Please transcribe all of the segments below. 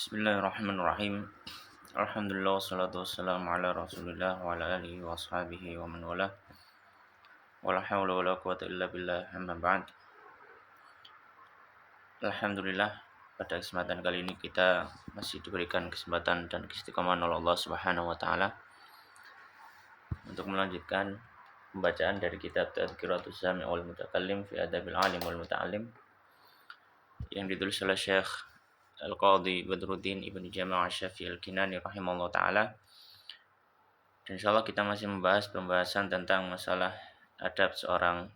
Bismillahirrahmanirrahim. Alhamdulillah wassalatu wassalamu ala Rasulillah wa ala alihi wa ashabihi wa man wala. Wala haula wala quwata illa billah amma ba'd. Alhamdulillah pada kesempatan kali ini kita masih diberikan kesempatan dan keistiqomahan oleh Allah Subhanahu wa taala untuk melanjutkan pembacaan dari kitab Tadhkiratus Sami' wal Mutakallim fi Adabil Alim wal Muta'allim yang ditulis oleh Syekh Al-Qadhi Badruddin Ibnu Jama' Asy-Syafi'i Al-Kinani rahimahullah taala. Dan insyaallah kita masih membahas pembahasan tentang masalah adab seorang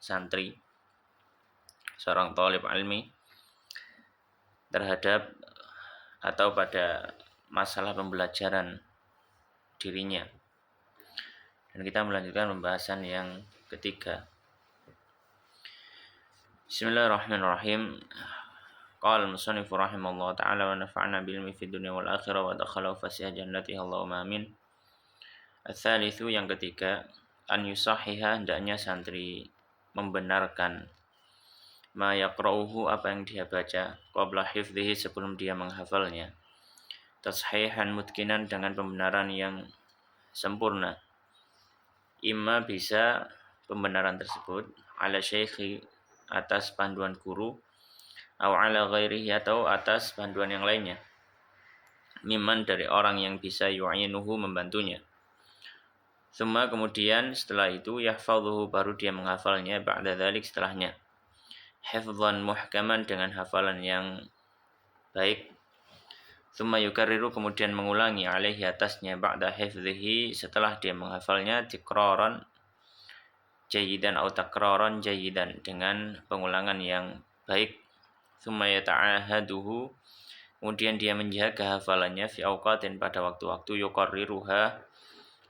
santri, seorang thalib ilmi terhadap atau pada masalah pembelajaran dirinya. Dan kita melanjutkan pembahasan yang ketiga. Bismillahirrahmanirrahim. Qala al-musannif rahimahullah ta'ala wa nafa'na bil ilmi fid dunya wal akhirah wa dakhala fasiha jannatihi Allahumma amin. Ats-tsalitsu yang ketiga, an yusahiha hendaknya santri membenarkan ma yaqra'uhu apa yang dia baca qabla hifdhihi sebelum dia menghafalnya. Tashihan mutkinan dengan pembenaran yang sempurna. Imma bisa pembenaran tersebut ala syekhi atas panduan guru atau ala ghairihi atau atas panduan yang lainnya. Mimman dari orang yang bisa yu'inuhu membantunya. Summa kemudian setelah itu yahfadhuhu baru dia menghafalnya ba'da dzalik setelahnya. Hifdhan muhkaman dengan hafalan yang baik. Summa yukarriru kemudian mengulangi alaihi atasnya ba'da hifdhihi setelah dia menghafalnya tikraran jayyidan atau takraran jayyidan dengan pengulangan yang baik. Summa yata'ahaduhu kemudian dia menjaga hafalannya fi awqatin pada waktu-waktu yuqarriruha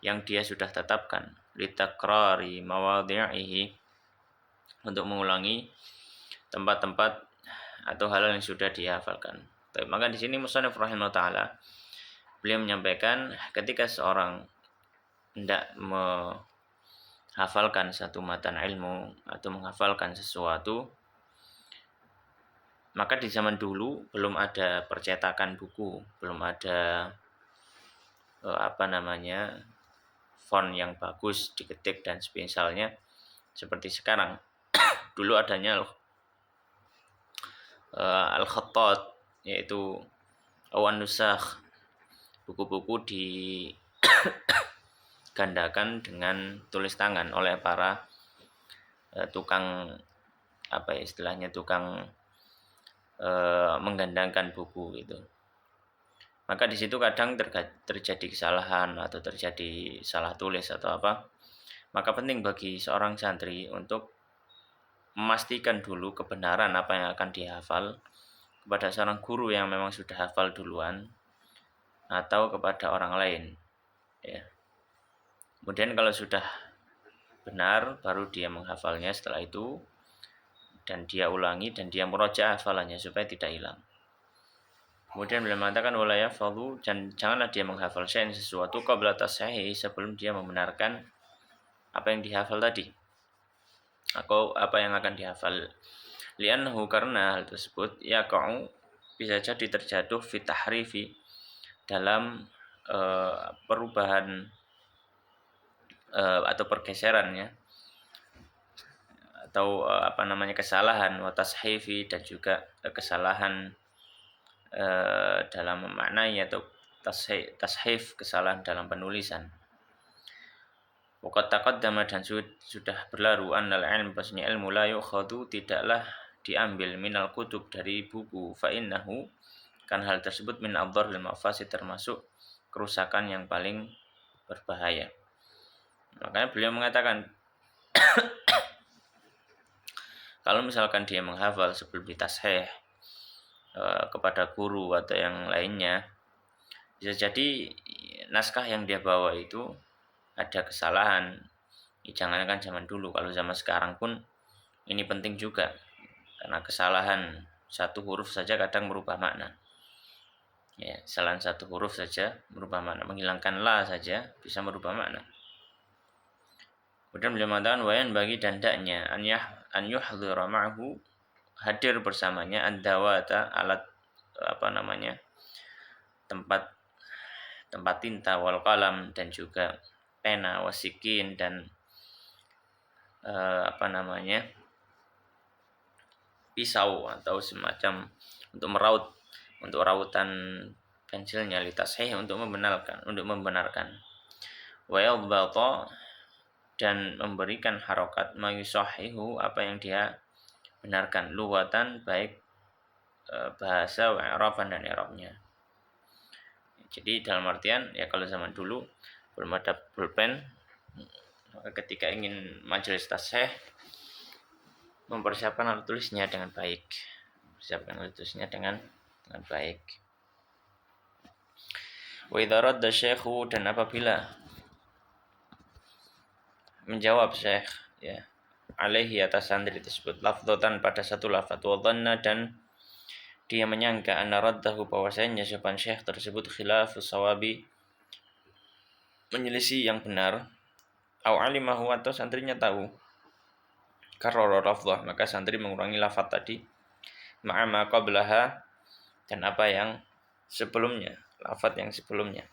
yang dia sudah tetapkan litakrari mawadhi'ihi untuk mengulangi tempat-tempat atau hal yang sudah dihafalkan. Baik, maka di sini musannif rahimahullah taala beliau menyampaikan ketika seorang hendak menghafalkan satu matan ilmu atau menghafalkan sesuatu, maka di zaman dulu belum ada percetakan buku, belum ada font yang bagus diketik dan semisalnya seperti sekarang. Dulu adanya al-khattat yaitu awan nusakh, buku-buku digandakan dengan tulis tangan oleh para tukang tukang menggandangkan buku gitu. Maka di situ kadang terjadi kesalahan atau terjadi salah tulis atau apa. Maka penting bagi seorang santri untuk memastikan dulu kebenaran apa yang akan dihafal kepada seorang guru yang memang sudah hafal duluan atau kepada orang lain. Ya. Kemudian kalau sudah benar baru dia menghafalnya setelah itu dan dia ulangi dan dia murajaah hafalannya supaya tidak hilang. Kemudian beliau mengatakan wala yafadhu dan janganlah dia menghafal syai'an sesuatu qabla tashihi sebelum dia membenarkan apa yang dihafal tadi. Atau apa yang akan dihafal. Li'annahu karena hal tersebut yaqa'u bisa jadi terjatuh fi tahrifi dalam perubahan atau pergeserannya atau kesalahan wa tashifi dan juga kesalahan dalam memaknai atau tashif kesalahan dalam penulisan. Waqad taqaddama dan sudah berlalu annal ilm bahwasanya ilmu la yukhadu tidaklah diambil minal kutub dari buku fa innahu kan hal tersebut min adharril mafasid termasuk kerusakan yang paling berbahaya. Makanya beliau mengatakan kalau misalkan dia menghafal sebelum ditashih kepada guru atau yang lainnya, bisa jadi naskah yang dia bawa itu ada kesalahan. Jangankan zaman dulu, kalau zaman sekarang pun ini penting juga karena kesalahan satu huruf saja kadang merubah makna. Ya, kesalahan satu huruf saja merubah makna, menghilangkan la saja bisa merubah makna. Kemudian beliau mengatakan wayan bagi dan hendaknya an yuhdhira ma'hu hadir bersamanya ad-dawata alat tempat tempat tinta, wal qalam, dan juga pena, wasikin, dan pisau atau semacam untuk meraut, untuk rautan pensilnya, litashih, untuk membenarkan wa yadbata, dan memberikan harokat mayusahihu, apa yang dia benarkan, lughatan, baik bahasa, wa i'rafan, dan i'rabnya. Jadi dalam artian, ya kalau zaman dulu belum ada pulpen, maka ketika ingin majelis tashih, mempersiapkan alat tulisnya dengan baik. Wa idza radda syaikhu, dan apabila menjawab syekh, ya, alaihi, atas santri tersebut, lafdhatan, pada satu lafaz, wa dhanna, dan dia menyangka anna raddahu, bahwasanya jawaban syekh tersebut khilafus sawabi, menyelisih yang benar, au alimahu, atau santrinya tahu, karrara lafdhah, maka santri mengurangi lafaz tadi, ma'a ma qablaha, dan apa yang sebelumnya, lafaz yang sebelumnya,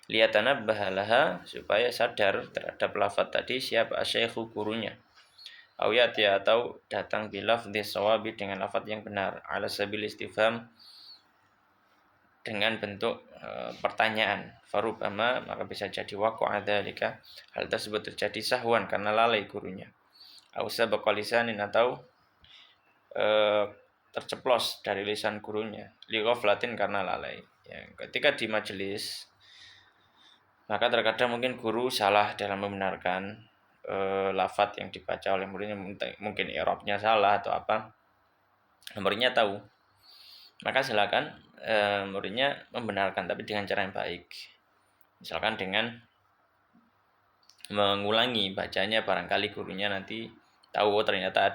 liyatanabbaha laha, supaya sadar terhadap lafaz tadi siapa asyaikhu, gurunya, au yati, atau datang bilafdhi sawabi, dengan lafaz yang benar, ala sabil istifham, dengan bentuk pertanyaan, farubama, maka bisa jadi waqa'a dzalika, hal tersebut terjadi sahwan, karena lalai gurunya, au sabaqa lisanin, atau terceplos dari lisan gurunya, li ghaflatin, karena lalai. Ya, ketika di majelis, maka terkadang mungkin guru salah dalam membenarkan lafaz yang dibaca oleh muridnya, mungkin i'rabnya salah atau apa, muridnya tahu, maka silakan muridnya membenarkan, tapi dengan cara yang baik. Misalkan dengan mengulangi bacanya, barangkali gurunya nanti tahu, oh, ternyata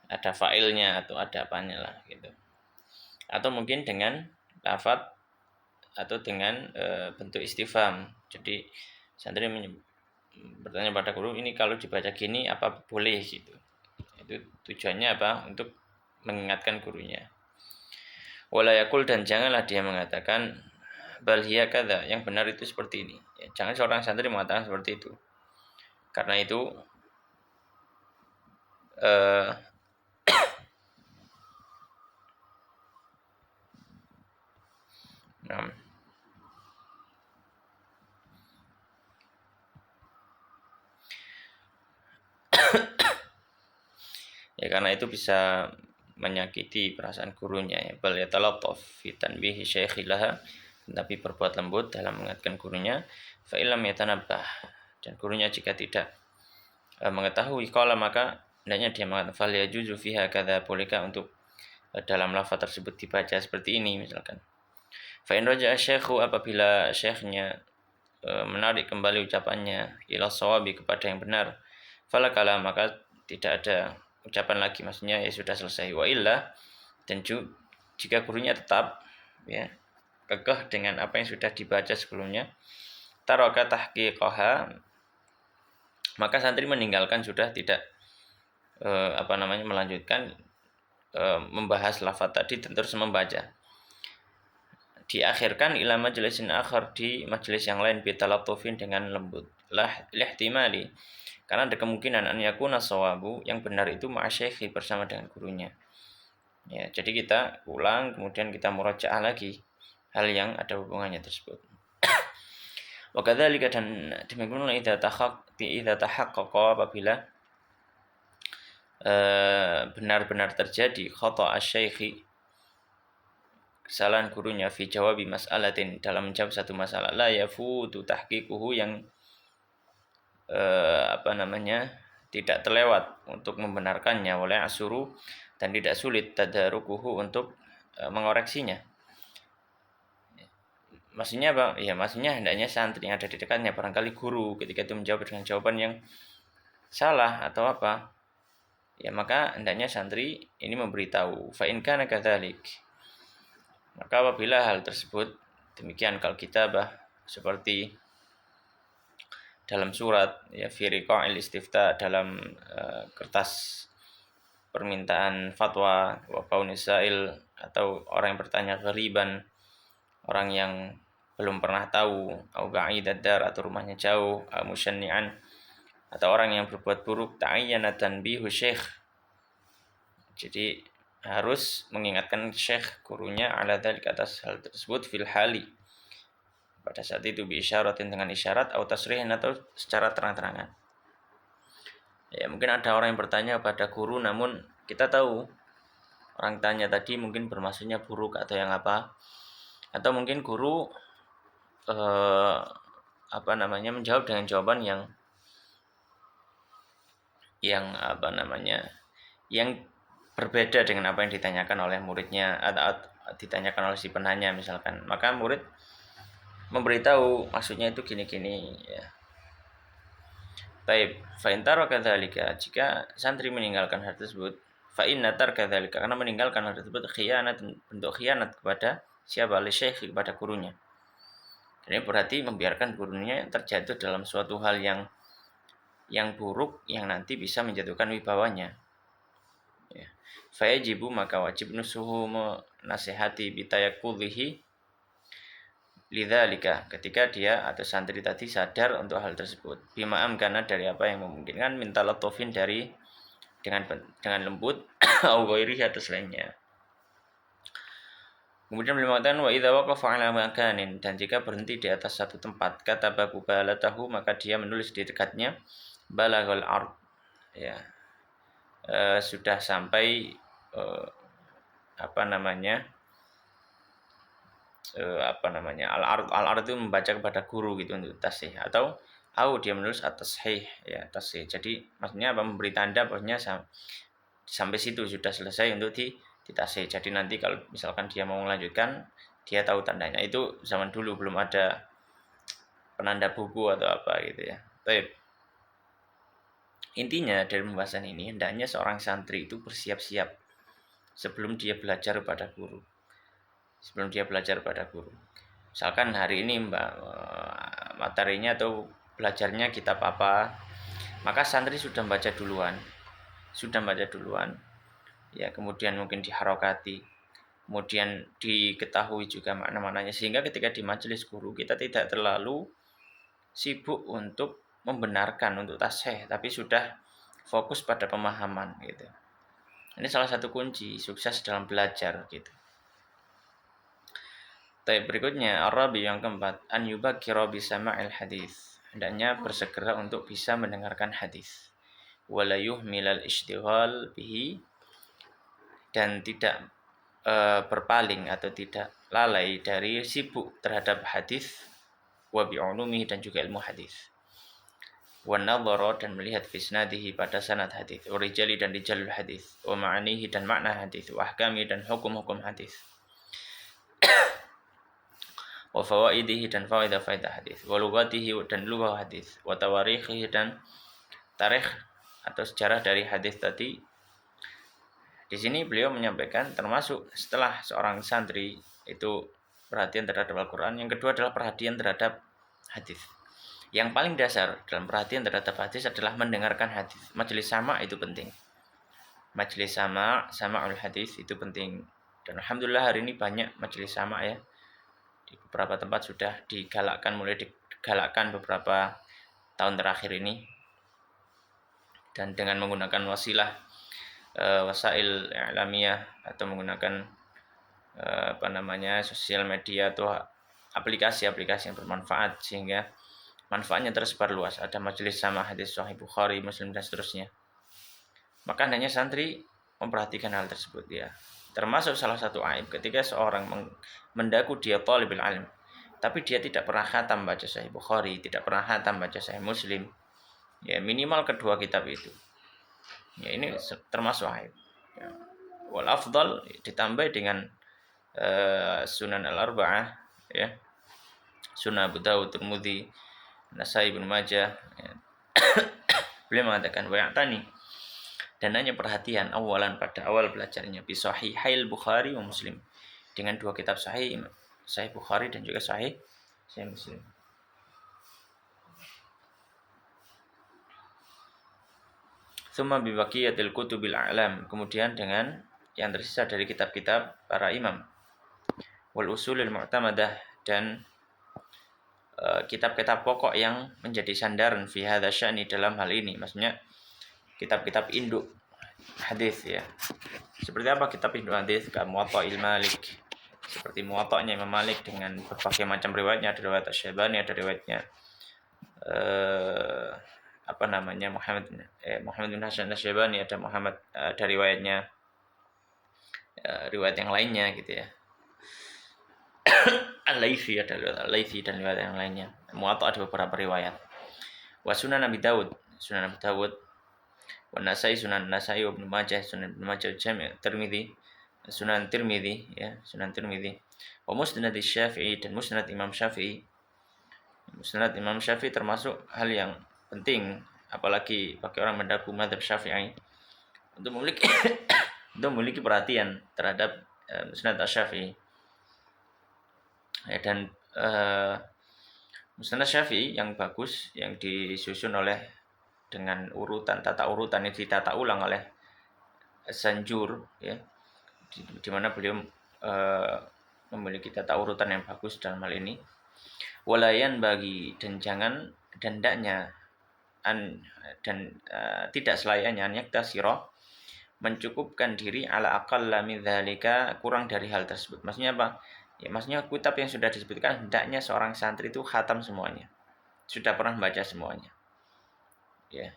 ada failnya atau ada apanya lah gitu. Atau mungkin dengan lafaz atau dengan bentuk istifham. Jadi santri bertanya pada guru, ini kalau dibaca gini apa boleh gitu. Itu tujuannya apa? Untuk mengingatkan gurunya. Wala yaqul, dan janganlah dia mengatakan bal hiya kadza, yang benar itu seperti ini. Ya, jangan seorang santri mengatakan seperti itu. Karena itu nah, ya karena itu bisa menyakiti perasaan gurunya, ya. Bal yatalattaf fi tanbihi syaikhilaha, tapi berbuat lembut dalam mengingatkan gurunya, fa illam yatanabbah, dan gurunya jika tidak mengetahui qala, maka hendaknya dia mengatakan fal yajuzu fiha kadza, bolehkah untuk dalam lafaz tersebut dibaca seperti ini, misalkan. Fa in raja'a syaikhu, apabila syekhnya menarik kembali ucapannya ila shawabi, kepada yang benar, fala kalam, maka tidak ada ucapan lagi, maksudnya ya sudah selesai. Wa illa, dan jika gurunya tetap, ya, kekeh dengan apa yang sudah dibaca sebelumnya, taraka tahqiqaha, maka santri meninggalkan, sudah tidak melanjutkan membahas lafaz tadi dan terus membaca. Diakhirkan ila majlisin akhar, di majelis yang lain, bitalattufin, dengan lembut, lihtimali, karena ada kemungkinan an yakuna shawabu, yang benar itu ma'asyikhi, bersama dengan gurunya. Ya, jadi kita ulang, kemudian kita murajaah lagi hal yang ada hubungannya tersebut. Wa kadzalika, dan demikian idza tahaqqaqa, apabila benar-benar terjadi khata' asy-syaikhi, kesalahan gurunya, fi jawabi mas'alatin, dalam menjawab satu masalah, la yafutu tahqiquhu, yang tidak terlewat untuk membenarkannya, oleh asuru, dan tidak sulit tadarukuhu, untuk mengoreksinya. Maksudnya apa? Ya, maksudnya hendaknya santri yang ada di dekatnya, barangkali guru ketika itu menjawab dengan jawaban yang salah atau apa, ya maka hendaknya santri ini memberitahu, fa in kana kadzalik, maka apabila hal tersebut demikian, kalau kitabah, seperti dalam surat, ya, fi riqa'il istifta, dalam kertas permintaan fatwa, wa kaunis sa'il, atau orang yang bertanya ghariban, orang yang belum pernah tahu, au ba'idad dar, atau rumahnya jauh, au musyann'i'an, atau orang yang berbuat buruk, ta'ayyana tanbihu syekh. Jadi harus mengingatkan syekh gurunya ala dzalika, atas hal tersebut, fil hali, pada saat itu, bi isyaratin, dengan isyarat, atau tasrihin, atau secara terang-terangan. Ya, mungkin ada orang yang bertanya pada guru, namun kita tahu orang tanya tadi mungkin bermaksudnya buruk atau yang apa, atau mungkin guru menjawab dengan jawaban yang berbeda dengan apa yang ditanyakan oleh muridnya atau ditanyakan oleh si penanya misalkan. Maka murid memberitahu maksudnya itu gini-gini ya. Baik, fa in taraka dzalika, jika santri meninggalkan hal tersebut, fa inna tarka dzalika, karena meninggalkan hal tersebut khianat, bentuk khianat kepada siapa? Li syekh, kepada gurunya. Ini berarti membiarkan gurunya terjatuh dalam suatu hal yang buruk, yang nanti bisa menjatuhkan wibawanya. Ya. Fa yajibu, maka wajib nusuhu, menasihati bitayakulihi lidzalika, ketika dia atau santri tadi sadar untuk hal tersebut, bima amkana, dari apa yang memungkinkan, minta latofin, dari dengan lembut, au ghairihi, atau selainnya. Kemudian beliau mengatakan, wa idza waqafa ala makanin, dan jika berhenti di atas satu tempat, kata babu balatahu, maka dia menulis di dekatnya, balaghal ard, ya, sudah sampai al-ard itu membaca kepada guru gitu, untuk tasih, atau dia menulis atas ya, tasih. Jadi maksudnya apa? Memberi tanda bahwasanya sampai situ sudah selesai untuk ditasih. Jadi nanti kalau misalkan dia mau melanjutkan, dia tahu tandanya. Itu zaman dulu belum ada penanda buku atau apa gitu ya. Baik. Intinya dari pembahasan ini, hendaknya seorang santri itu bersiap-siap sebelum dia belajar pada guru. Misalkan hari ini materinya atau belajarnya kitab apa, maka santri sudah membaca duluan, ya, kemudian mungkin diharokati, kemudian diketahui juga makna-maknanya, sehingga ketika di majelis guru kita tidak terlalu sibuk untuk membenarkan, untuk tasih, tapi sudah fokus pada pemahaman gitu. Ini salah satu kunci sukses dalam belajar gitu. Tapi berikutnya, Arabi yang keempat, an yubakkira bi sama'il hadis, hendaknya bersegera untuk bisa mendengarkan hadis. Wala yuhmilal ishtighal bihi, dan tidak berpaling atau tidak lalai dari sibuk terhadap hadis, wa bi'ulumihi, dan juga ilmu hadis. Wa nadhara, dan melihat fisnadihi, pada sanad hadis, wa rijali, dan rijalul hadis, wa ma'anihi, dan makna hadis, wa ahkami, dan hukum-hukum hadis, wa fawaidihi, dan faidah-faidah hadis, wa lughatihi, dan lughah hadis, wa tawarikhihi, dan tarikh atau sejarah dari hadis tadi. Di sini beliau menyampaikan termasuk setelah seorang santri itu perhatian terhadap Al-Quran, yang kedua adalah perhatian terhadap hadis. Yang paling dasar dalam perhatian terhadap hadis adalah mendengarkan hadis. Majelis sama itu penting. Majelis sama'ul hadis itu penting. Dan alhamdulillah hari ini banyak majelis sama ya. Di beberapa tempat sudah mulai digalakkan beberapa tahun terakhir ini. Dan dengan menggunakan wasail i'lamiyah, atau menggunakan sosial media atau aplikasi-aplikasi yang bermanfaat, sehingga manfaatnya tersebar luas. Ada majelis sama hadis Sahih Bukhari, Muslim, dan seterusnya. Maka hendaknya santri memperhatikan hal tersebut ya. Termasuk salah satu aib ketika seorang mendaku dia talibul ilm, tapi dia tidak pernah khatam baca Sahih Bukhari, tidak pernah khatam baca Sahih Muslim. Ya, minimal kedua kitab itu. Ya, ini termasuk aib. Ya. Wal afdal ditambah dengan Sunan al-Arba'ah ya. Sunan Abu Dawud, Tirmidzi, Nasai, Ibnu Majah ya. Beliau mengatakan wa'tani, dan hanya perhatian awalan, pada awal belajarnya, bi sahihail Bukhari wa Muslim, dengan dua kitab Sahih Bukhari dan juga Sahih Muslim. Tsumma bi baqiyatil kutubil a'lam, kemudian dengan yang tersisa dari kitab-kitab para imam. Wal usulil mu'tamadah, dan kitab-kitab pokok yang menjadi sandaran fi hadza sya'ni, dalam hal ini, maksudnya kitab-kitab induk hadis ya. Seperti apa kitab induk hadis? Ka Muwatta'il Malik, seperti Muwatta'nya Imam Malik dengan berbagai macam riwayatnya, ada riwayat Asy-Syaibani, ada riwayatnya Muhammad bin Hasan Asy-Syaibani, ada ada riwayatnya riwayat yang lainnya gitu ya. Al-Laitsi, ada riwayat Al-Laitsi dan riwayat yang lainnya. Muwatta ada beberapa riwayat. Wa Sunan Abi Dawud, wa Nasai, Sunan Nasai, wa Ibnu Majah, Sunan Ibnu Majah, Jami' Tirmidzi, Sunan Tirmidzi ya, Sunan Tirmidzi. Wa Musnad Asy-Syafi'i, dan Musnad Imam Syafi'i. Musnad Imam Syafi'i termasuk hal yang penting, apalagi bagi orang mendhaku mazhab Syafi'i, untuk memiliki perhatian terhadap Musnad Asy-Syafi'i. Ya, dan Musnad Syafi'i yang bagus, yang disusun oleh dengan tata urutan yang ditata ulang oleh Sanjur ya, di mana beliau memiliki tata urutan yang bagus dalam hal ini. Walayan bagi, dan jangan, dan hendaknya tidak selayaknya yaktasira, mencukupkan diri ala aqalla min dzalika, kurang dari hal tersebut. Maksudnya apa? Ya, maksudnya kitab yang sudah disebutkan hendaknya seorang santri itu khatam semuanya, sudah pernah membaca semuanya. Ya,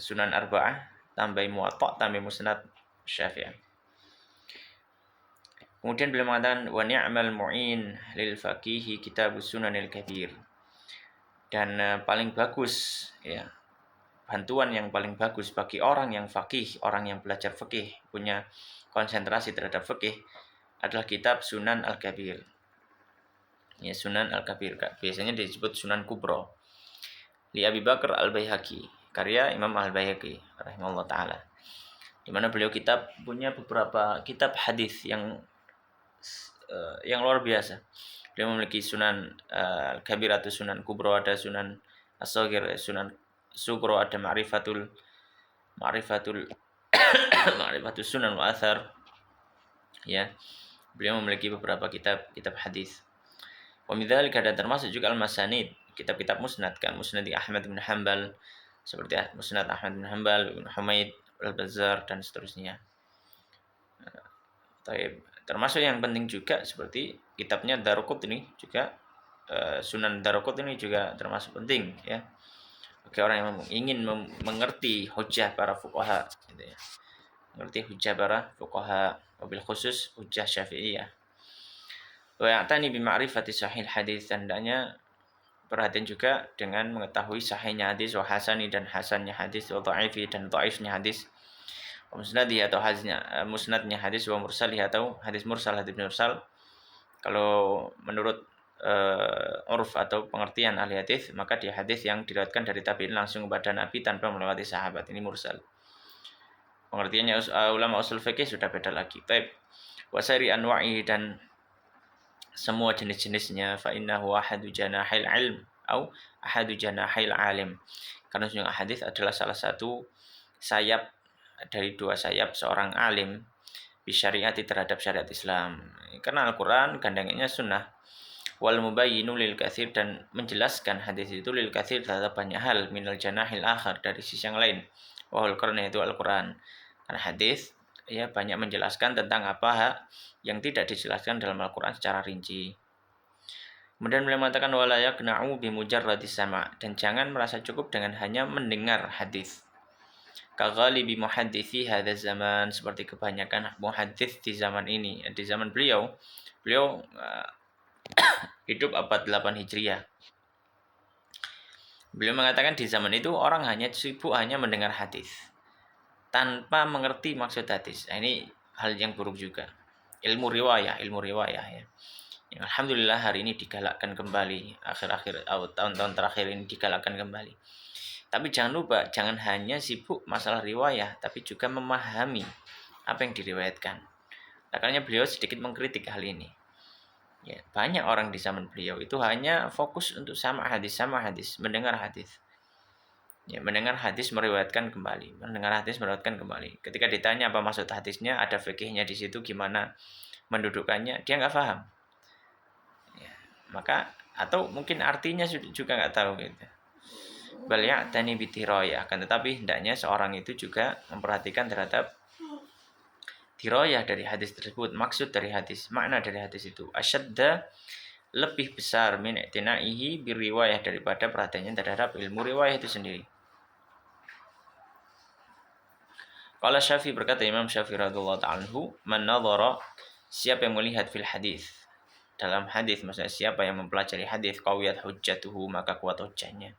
Sunan Arba'ah tambah Muwatta tambah Musnad Syafi'i. Kemudian beliau mengatakan wa ni'mal mu'in lil faqihi kitabus sunanil kabir. Dan paling bagus ya, bantuan yang paling bagus bagi orang yang faqih, orang yang belajar fikih, punya konsentrasi terhadap fikih, adalah kitab Sunan Al-Kabir. Ya, Sunan Al-Kabir biasanya disebut Sunan Kubra. Li Abi Bakar Al-Baihaqi, karya Imam Al-Baihaqi rahimahullah taala. Di mana beliau punya beberapa kitab hadis yang luar biasa. Beliau memiliki Sunan Al-Kabir atau Sunan Kubra, ada Sunan As-Shaghir, Sunan Sugro, ada Ma'rifatul Sunan wa Athar. Ya, beliau memiliki beberapa kitab hadis. Wa min dzalika, ada termasuk juga al-masanid, kitab-kitab musnad, kan Musnad Ahmad bin Hanbal, seperti Musnad Ahmad bin Hanbal, Ibnu Humaid, Al-Bazzar, dan seterusnya. Termasuk yang penting juga seperti kitabnya Daruqutni juga, Sunan Daruqutni juga termasuk penting ya, bagi orang yang ingin mengerti hujjah para fuqaha gitu ya. Mengerti hujjah para fuqaha, wabil khusus hujjah Syafi'iyah. Wa ya'tani bi ma'rifati sahih hadis, tandanya perhatian juga dengan mengetahui sahihnya hadis, wa hasani, dan hasannya hadis, wa dha'ifi, dan dhaifnya hadis, wa musnadih, atau musnadnya hadis, wa mursalih, atau hadis mursal. Kalau menurut urf atau pengertian ahli hadis, maka dia hadis yang diriwayatkan dari tabi'in langsung kepada Nabi tanpa melewati sahabat, ini mursal. Pengertiannya ulama usul fikih sudah beda lagi. Taib wasairi anwa'i, dan semua jenis-jenisnya, fa innahu ahadu janahil ilm atau ahadu janahil alim, karena sesungguhnya hadis adalah salah satu sayap dari dua sayap seorang alim bisyariati, terhadap syariat Islam. Karena Al-Quran gandengannya sunnah. Wal mubayyinu lil katsir, dan menjelaskan hadis itu lil katsir terhadap banyak hal, minal janahil akhar, dari sisi yang lain. Wahul Quran, itu Al-Quran. Karena hadis ya banyak menjelaskan tentang apa yang tidak dijelaskan dalam Al-Quran secara rinci. Kemudian beliau mengatakan wala yaqna'u bi mujarradis sama', dan jangan merasa cukup dengan hanya mendengar hadis. Kaghalibi muhadditsi hadzal zaman, seperti kebanyakan muhaddits di zaman ini. Di zaman beliau hidup abad 8 Hijriah. Beliau mengatakan di zaman itu orang hanya sibuk mendengar hadis tanpa mengerti maksud hadis. Nah, ini hal yang buruk juga. Ilmu riwayah ya. Yang alhamdulillah hari ini digalakkan kembali, akhir-akhir tahun-tahun terakhir ini digalakkan kembali. Tapi jangan lupa, jangan hanya sibuk masalah riwayah, tapi juga memahami apa yang diriwayatkan. Makanya beliau sedikit mengkritik hal ini. Ya, banyak orang di zaman beliau itu hanya fokus untuk sama hadis, mendengar hadis. Ya, mendengar hadis meriwayatkan kembali, mendengar hadis meriwayatkan kembali. Ketika ditanya apa maksud hadisnya, ada fikihnya di situ, gimana mendudukannya, dia nggak paham. Ya, maka atau mungkin artinya juga nggak tahu gitu. Bal ya'tani bitiraya, akan tetapi hendaknya seorang itu juga memperhatikan terhadap dirayah dari hadis tersebut, maksud dari hadis, makna dari hadis itu. Asyadda, lebih besar min i'tinaihi biriwayah, daripada perhatiannya terhadap ilmu riwayah itu sendiri. Qala Syafi'i, berkata Imam Syafi'i radhiyallahu ta'ala anhu, man nadhara, siapa yang melihat fil hadis, dalam hadis, maksudnya siapa yang mempelajari hadis, qawiyat hujjatuhu, maka kuat hujjahnya.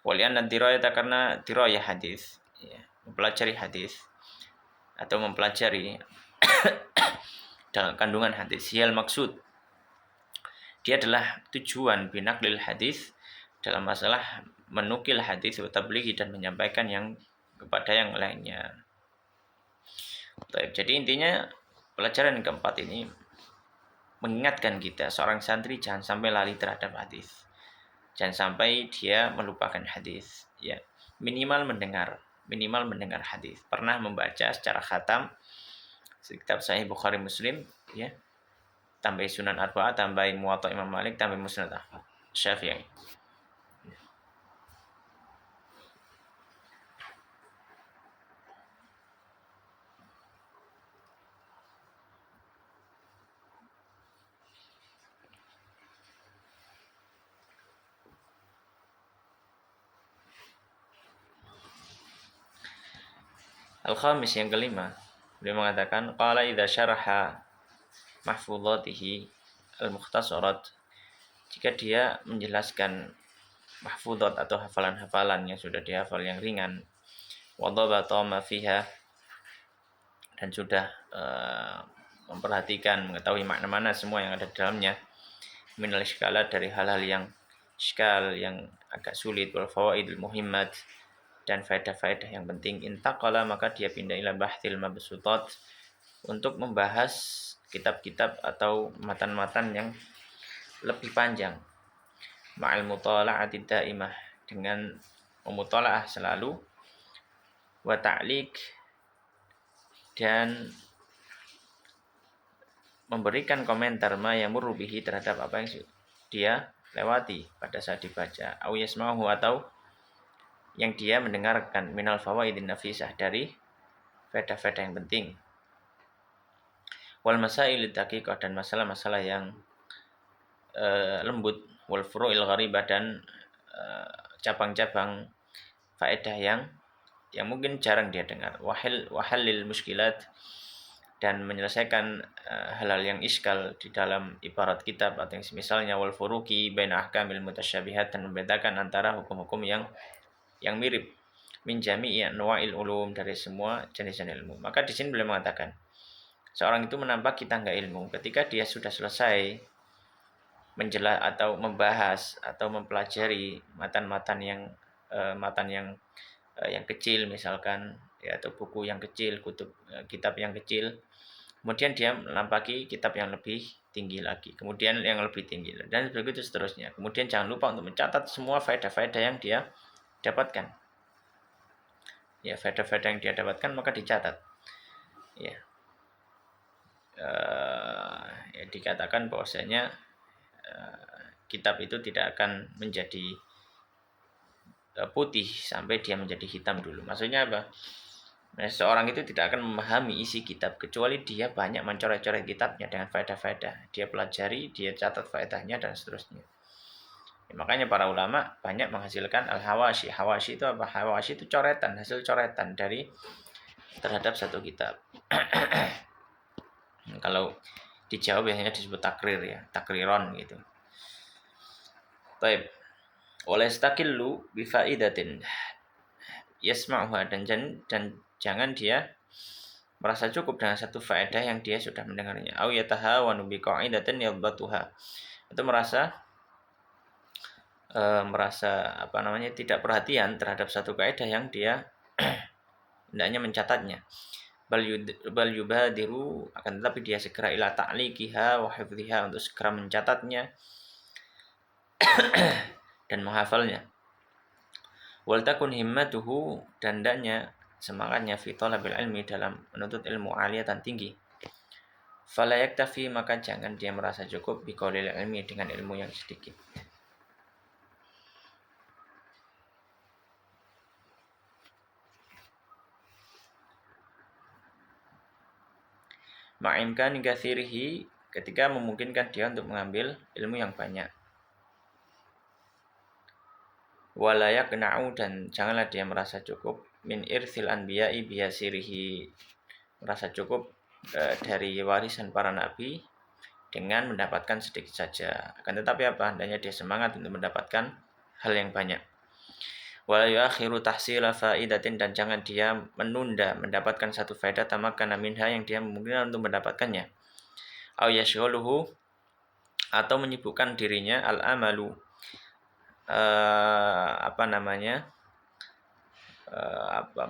Walianna dirayata, karena dirayah hadis, ya, mempelajari hadis atau mempelajari dalam kandungan hadis, hiyal maksud, dia adalah tujuan binaklil hadis, dalam masalah menukil hadis, tablighi, dan menyampaikan yang kepada yang lainnya. Jadi intinya pelajaran yang keempat ini mengingatkan kita, seorang santri jangan sampai lali terhadap hadis, jangan sampai dia melupakan hadis. Ya, minimal mendengar hadis, pernah membaca secara khatam kitab Sahih Bukhari Muslim, ya, tambah Sunan Arba'ah, tambah Muwatta Imam Malik, tambah Musnad Ahmad Syafi'i. Al-khamis, yang kelima, beliau mengatakan qala idza syaraha mahfudhatihi al-mukhtasarat, jika dia menjelaskan mahfudhat atau hafalan-hafalan yang sudah dihafal yang ringan, wa dhabata ma fiha, dan sudah memperhatikan, mengetahui makna-makna semua yang ada di dalamnya, minal iskalat, dari hal-hal yang iskal, yang agak sulit, wal fawaidul muhimmat, dan faedah-faedah yang penting, intaqala, maka dia pindah ila bahthil mabsutat, untuk membahas kitab-kitab atau matan-matan yang lebih panjang, ma'al mutala'ati daimah, dengan memutalaah selalu, wa ta'liq, dan memberikan komentar ma yamurru bihi, terhadap apa yang dia lewati pada saat dibaca, au yasma'uhu, atau yang dia mendengarkan, minal fawaidin nafisah, dari faedah-faedah yang penting, wal masail daqiqah, dan masalah-masalah yang lembut, wal furu'il gharibah, dan cabang-cabang faedah yang mungkin jarang dia dengar, wahallil muskilat, dan menyelesaikan hal-hal yang iskal di dalam ibarat kitab atau yang semisalnya, wal furuqi baina ahkamil mutasyabihat, dan membedakan antara hukum-hukum yang mirip, min jami'i anwa'il ulum, dari semua jenis-jenis ilmu. Maka di sini beliau mengatakan, seorang itu menambah kita enggak ilmu ketika dia sudah selesai menjelaskan atau membahas atau mempelajari matan-matan yang kecil misalkan, ya, atau buku yang kecil, kitab yang kecil, kemudian dia melampaui kitab yang lebih tinggi lagi, kemudian yang lebih tinggi, dan begitu seterusnya. Kemudian jangan lupa untuk mencatat semua faedah-faedah yang dia dapatkan. Ya, faedah-faedah yang dia dapatkan maka dicatat. Ya, ya, dikatakan bahwasanya kitab itu tidak akan menjadi putih sampai dia menjadi hitam dulu. Maksudnya apa? Nah, seorang itu tidak akan memahami isi kitab kecuali dia banyak mencoret-coret kitabnya dengan faedah-faedah. Dia pelajari, dia catat faedahnya, dan seterusnya. Ya, makanya para ulama banyak menghasilkan al-hawashi. Hawashi itu apa? Hawashi itu coretan, hasil coretan dari terhadap satu kitab. Kalau di Jawa biasanya disebut takrir, ya, takriron gitu. Baik. Oleh stakillu bifaidatin yasma'uha, dan jangan dia merasa cukup dengan satu faedah yang dia sudah mendengarnya, au yatahawanu biqaidatin yadbatuha, itu merasa tidak perhatian terhadap satu kaidah yang dia hendaknya mencatatnya, bal yubadiru, akan tetapi dia segera ila ta'liqiha wa hifdhiha, untuk segera mencatatnya dan menghafalnya, Wal takun himmatuhu, dan hendaknya semangatnya fi talabil ilmi, dalam menuntut ilmu aliyatan tinggi. Fala yaktafi, maka jangan dia merasa cukup biqaulil ilmi, dengan ilmu yang sedikit. Ma'imkan katsirihi, ketika memungkinkan dia untuk mengambil ilmu yang banyak. Wala yaqna'u, dan janganlah dia merasa cukup min irsil anbiya'i biyasirihi, merasa cukup dari warisan para nabi dengan mendapatkan sedikit saja. Akan tetapi apa, hendaknya dia semangat untuk mendapatkan hal yang banyak. Wala yuakhiru tahsila faidatin, dan jangan dia menunda mendapatkan satu faedah tamakana minha, yang dia memungkinkan untuk mendapatkannya. Au yashghaluhu, atau menyibukkan dirinya al-amalu,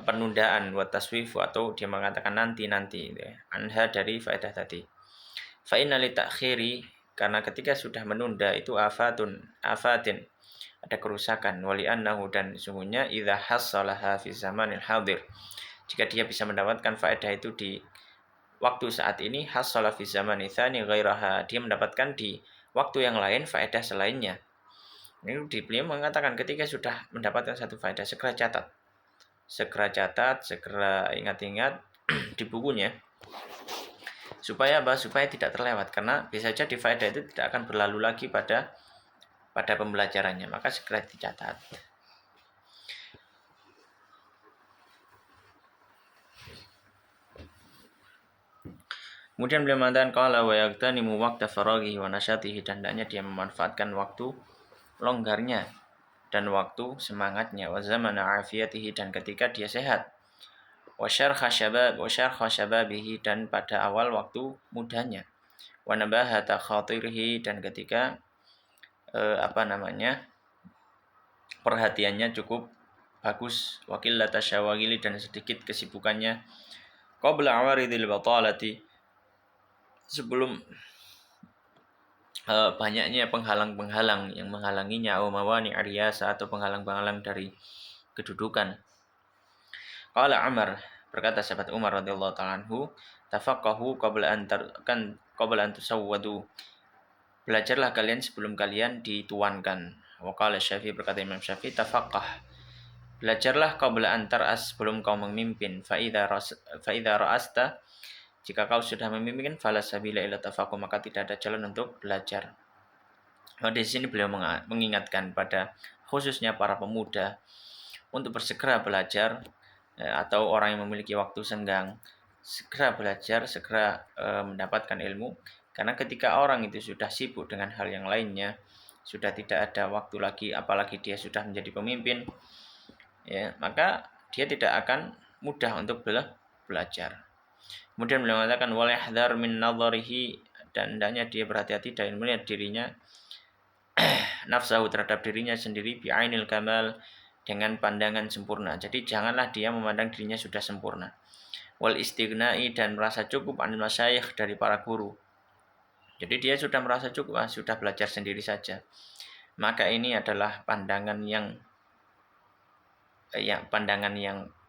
penundaan, wa taswifu, atau dia mengatakan nanti gitu ya, anha, dari faedah tadi. Fa inna li ta'khiri, karena ketika sudah menunda itu afatin, ada kerusakan. Wali annahu, dan sungguhnya idza hassalaha fi zamanil hadir, jika dia bisa mendapatkan faedah itu di waktu saat ini, hassala fi zamani tsani ghairaha, dia mendapatkan di waktu yang lain faedah selainnya. Ini beliau mengatakan ketika sudah mendapatkan satu faedah, segera catat, segera ingat-ingat di bukunya, supaya apa? Supaya tidak terlewat, karena bisa jadi faedah itu tidak akan berlalu lagi pada pembelajarannya, maka segera dicatat. Kemudian beliau mengatakan qala wa yaqtanimu waqta faraghihi wa nasyatihi, dan hendaknya dia memanfaatkan waktu longgarnya dan waktu semangatnya, wa zamana afiyatihi, dan ketika dia sehat, wa syarha syababihi, dan pada awal waktu mudanya, wa nabahata khatirihi, dan ketika perhatiannya cukup bagus, wa qillata syawagili, dan sedikit kesibukannya, qabla awaridil batalati, sebelum banyaknya penghalang-penghalang yang menghalanginya, au mawani ariyasa, atau penghalang-penghalang dari kedudukan. Qala Umar, berkata sahabat Umar radhiyallahu ta'ala anhu, tafaqqahu qabla an tusawwadu, belajarlah kalian sebelum kalian dituankan. Wa qala Syafi'i, berkata Imam Syafi'i, tafaqqah, belajarlah qabla an tar'as, sebelum kau memimpin. Fa idza ra'asta, jika kau sudah memimpin, fala sabila ila tafaqquh, maka tidak ada jalan untuk belajar. Nah, di sini beliau mengingatkan pada khususnya para pemuda untuk bersegera belajar, atau orang yang memiliki waktu senggang, segera belajar, segera mendapatkan ilmu, karena ketika orang itu sudah sibuk dengan hal yang lainnya, sudah tidak ada waktu lagi, apalagi dia sudah menjadi pemimpin, ya, maka dia tidak akan mudah untuk belajar. Kemudian beliau mengatakan wal yahdhar min nadharihi, dan hendaknya dia berhati-hati dari melihat dirinya nafsahu, terhadap dirinya sendiri, bi'ainil kamal, dengan pandangan sempurna. Jadi janganlah dia memandang dirinya sudah sempurna. Wal istighnai, dan merasa cukup anil masyayikh, dari para guru. Jadi dia sudah merasa cukup, sudah belajar sendiri saja. Maka ini adalah pandangan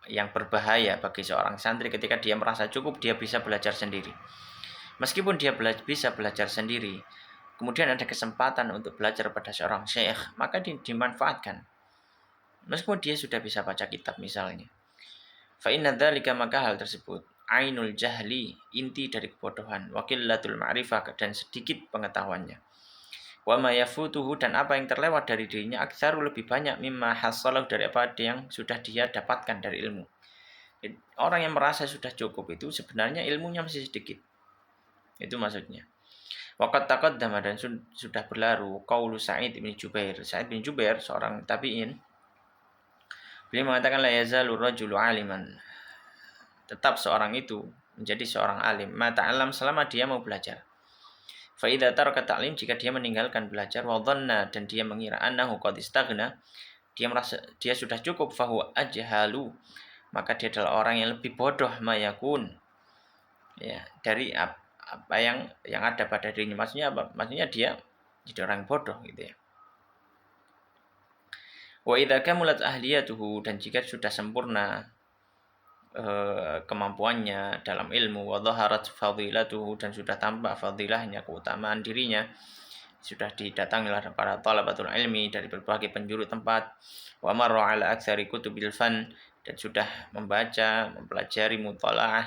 yang berbahaya bagi seorang santri, ketika dia merasa cukup, dia bisa belajar sendiri. Meskipun dia bisa belajar sendiri, kemudian ada kesempatan untuk belajar pada seorang syekh, maka dimanfaatkan. Meskipun dia sudah bisa baca kitab misalnya. Fa inna dzalika, maka hal tersebut, ainul jahli, inti dari kebodohan, wa qillatul ma'rifah, dan sedikit pengetahuannya. Wa ma yafutuhu, dan apa yang terlewat dari dirinya, aktsaru, lebih banyak, mimma hasalahu, dari apa yang sudah dia dapatkan dari ilmu. Orang yang merasa sudah cukup itu sebenarnya ilmunya masih sedikit. Itu maksudnya. Waqad taqaddama, dan sudah berlalu qaulu Sa'id bin Jubair. Sa'id bin Jubair seorang tabi'in, beliau mengatakan la yazalu rajulu aliman, tetap seorang itu menjadi seorang alim, ma ta'allam, selama dia mau belajar. Fa idza taraka ta'lim, jika dia meninggalkan belajar, wa dhanna, dan dia mengira annahu qad istaghna, dia merasa dia sudah cukup, fa huwa ajhalu, maka dia adalah orang yang lebih bodoh mayakun, ya, dari apa yang ada pada dirinya. Maksudnya apa? Maksudnya dia jadi orang bodoh gitu ya. Wa idza kamulat ahliyatuhu, dan jika sudah sempurna kemampuannya dalam ilmu, wa dhaharat fadilatuhu, dan sudah tampak fadilahnya, keutamaan dirinya, sudah didatangi oleh para talabatul ilmi dari berbagai penjuru tempat, wa marra ala aktsari kutubil fan, dan sudah membaca, mempelajari mutalaah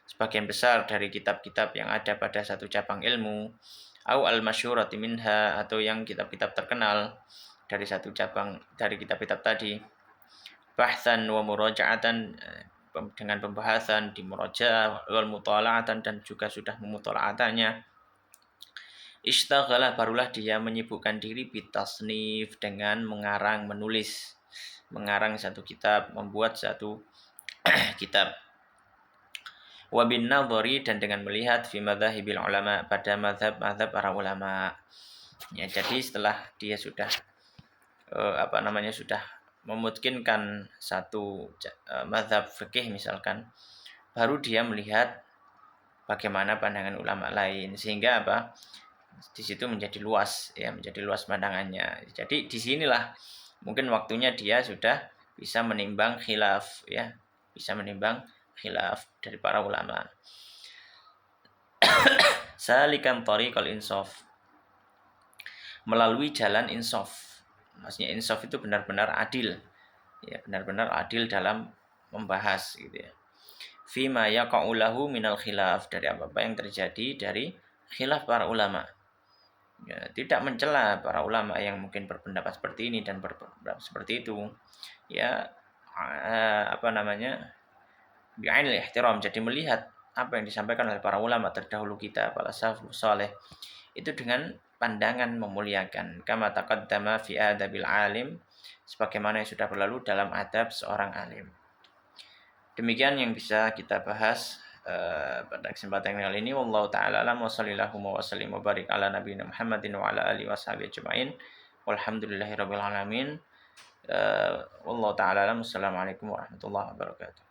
sebagian besar dari kitab-kitab yang ada pada satu cabang ilmu, au al masyhurati minha, atau yang kitab-kitab terkenal dari satu cabang dari kitab-kitab tadi, bahsan wa murajaatan, dengan pembahasan di murajaah wal mutala'atan, dan juga sudah memutala'atannya. Ishtaghala, barulah dia menyibukkan diri bitasnif, dengan mengarang, menulis, mengarang satu kitab, membuat satu kitab. Wa bin nadhari, dan dengan melihat fi madzahibil ulama, pada mazhab-mazhab para ulama. Ya, jadi setelah dia sudah sudah memungkinkan satu mazhab fikih misalkan, baru dia melihat bagaimana pandangan ulama lain, sehingga di situ menjadi luas, ya, menjadi luas pandangannya. Jadi disinilah mungkin waktunya dia sudah bisa menimbang khilaf, ya, bisa menimbang khilaf dari para ulama. Salikan thariqal insaf, melalui jalan insaf. Maksudnya insaf itu benar-benar adil, ya, benar-benar adil dalam membahas, gitu ya. Fima yaqa'u lahu minal khilaf, dari apa-apa yang terjadi dari khilaf para ulama. Ya, tidak mencela para ulama yang mungkin berpendapat seperti ini dan berpendapat seperti itu. Ya, bi'ainil ihtiram, jadi melihat apa yang disampaikan oleh para ulama terdahulu kita, para salafus saleh, itu dengan pandangan memuliakan, kama taqaddama fi adabil alim, sebagaimana yang sudah berlalu dalam adab seorang alim. Demikian yang bisa kita bahas pada kesempatan kali ini. Wallahu taala alam, wa sallallahu wa sallim wa barik ala nabiyina Muhammadin wa ala alihi washabihi ajmain. Walhamdulillahirabbil alamin. Wallahu taala alam. Assalamualaikum warahmatullahi wabarakatuh.